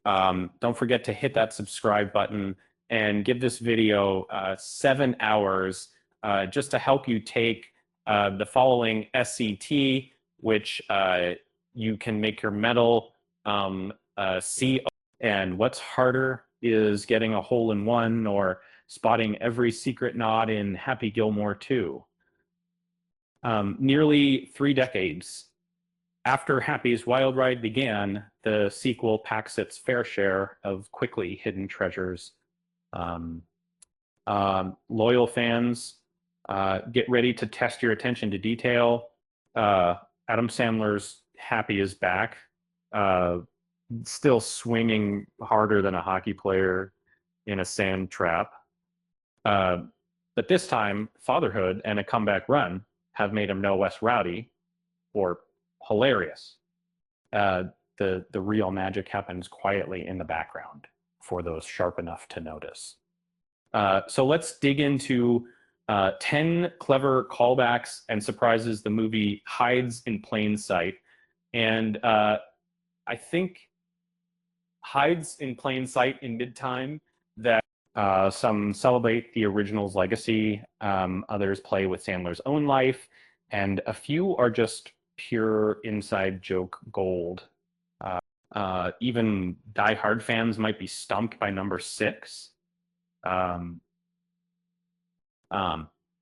Don't forget to hit that subscribe button and give this video 7 hours just to help you take the following SCT, which you can make your medal CO. And what's harder is getting a hole in one or spotting every secret nod in Happy Gilmore 2. Nearly 3 decades after Happy's Wild Ride began, the sequel packs its fair share of quickly hidden treasures. Um, Loyal fans, get ready to test your attention to detail. Adam Sandler's Happy is back, uh, still swinging harder than a hockey player in a sand trap. Uh, but this time, fatherhood and a comeback run have made him no less rowdy or hilarious. Uh, the real magic happens quietly in the background for those sharp enough to notice. So let's dig into 10 clever callbacks and surprises the movie hides in plain sight. And I think hides in plain sight in mid-time that some celebrate the original's legacy, others play with Sandler's own life, and a few are just pure inside joke gold. Even die-hard fans might be stumped by number 6. Um,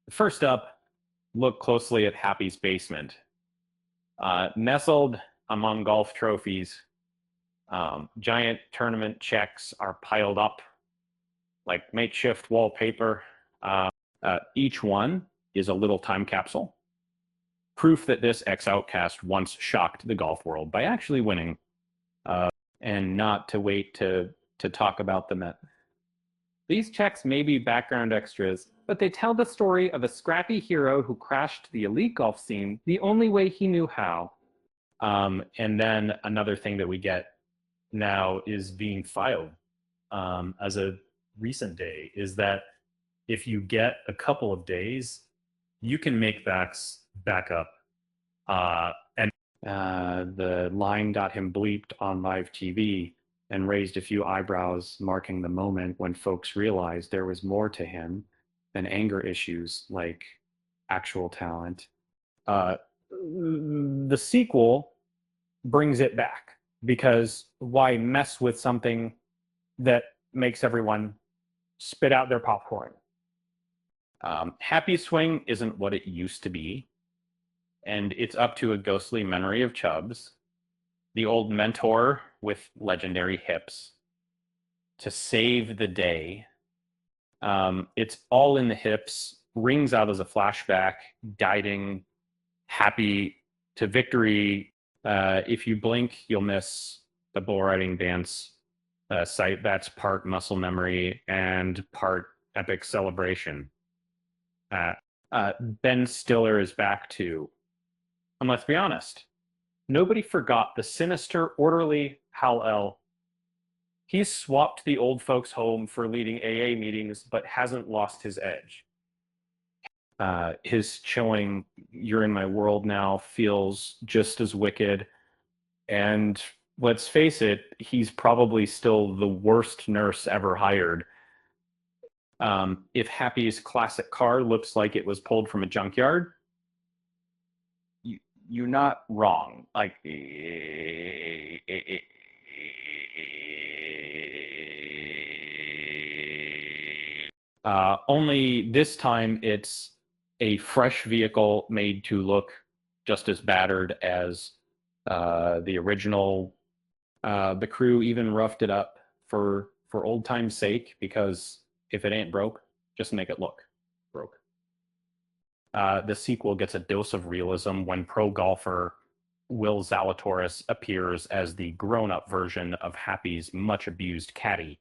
First up, look closely at Happy's basement. Nestled among golf trophies, giant tournament checks are piled up like makeshift wallpaper. Each one is a little time capsule. Proof that this ex-outcast once shocked the golf world by actually winning, and not to wait to talk about them at. These checks may be background extras, but they tell the story of a scrappy hero who crashed the elite golf scene the only way he knew how. And then another thing that we get now is being filed as a recent day is that if you get a couple of days, you can make backs back up. And the line got him bleeped on live TV and raised a few eyebrows, marking the moment when folks realized there was more to him than anger issues like actual talent. The sequel brings it back because why mess with something that makes everyone spit out their popcorn? Happy Swing isn't what it used to be, and it's up to a ghostly memory of Chubbs, the old mentor with legendary hips, to save the day. It's all in the hips, rings out as a flashback, guiding Happy to victory. If you blink, you'll miss the bull riding dance site. That's part muscle memory and part epic celebration. Ben Stiller is back too. And let's be honest, nobody forgot the sinister, orderly Hal-El. He's swapped the old folks' home for leading AA meetings, but hasn't lost his edge. His chilling, "You're in my world now" feels just as wicked. And let's face it, he's probably still the worst nurse ever hired. If Happy's classic car looks like it was pulled from a junkyard, you're not wrong. Like, only this time it's a fresh vehicle made to look just as battered as the original. The crew even roughed it up for old time's sake, because if it ain't broke, just make it look broke. The sequel gets a dose of realism when pro golfer Will Zalatoris appears as the grown-up version of Happy's much-abused caddy.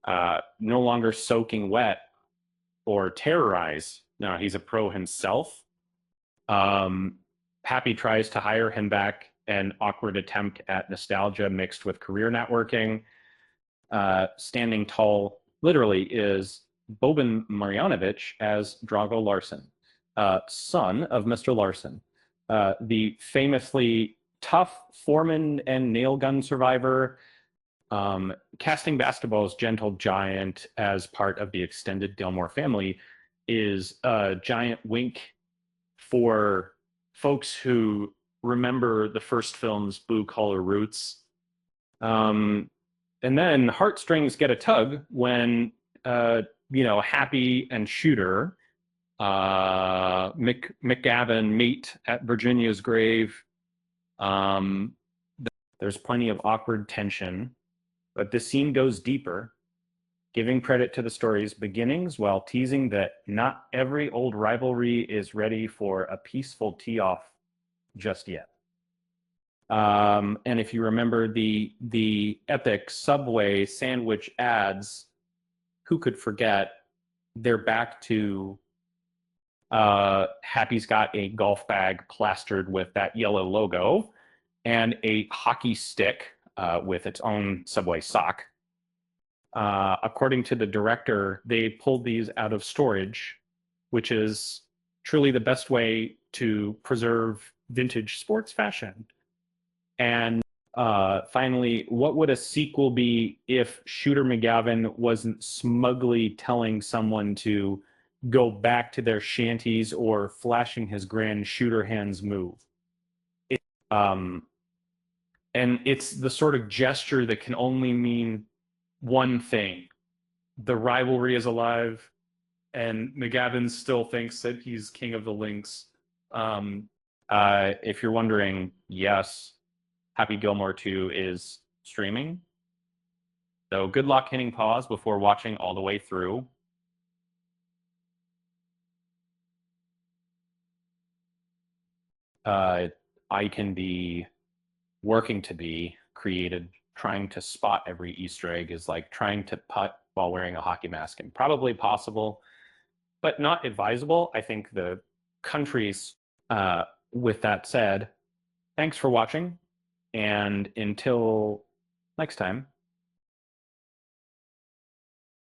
No longer soaking wet or terrorize. No, he's a pro himself. Happy tries to hire him back, an awkward attempt at nostalgia mixed with career networking. Standing tall, literally, is Boban Marjanovic as Drago Larson, son of Mr. Larson, the famously tough foreman and nail gun survivor. Casting Basketball's Gentle Giant as part of the extended Gilmore family is a giant wink for folks who remember the first film's blue collar roots. Um, and then heartstrings get a tug when, Happy and Shooter, McGavin meet at Virginia's grave. Um, there's plenty of awkward tension, but the scene goes deeper, giving credit to the story's beginnings while teasing that not every old rivalry is ready for a peaceful tee-off just yet. And if you remember the epic Subway sandwich ads, who could forget? They're back to Happy's got a golf bag plastered with that yellow logo and a hockey stick with its own Subway sock. According to the director, they pulled these out of storage, which is truly the best way to preserve vintage sports fashion. And finally, what would a sequel be if Shooter McGavin wasn't smugly telling someone to go back to their shanties or flashing his grand shooter hands move? It, um, and it's the sort of gesture that can only mean one thing: the rivalry is alive, and McGavin still thinks that he's king of the links. Um, if you're wondering, yes, Happy Gilmore 2 is streaming. So good luck hitting pause before watching all the way through. I can be working to be created. Trying to spot every Easter egg is like trying to putt while wearing a hockey mask, and probably possible, but not advisable. I think the countries, with that said, thanks for watching, and until next time.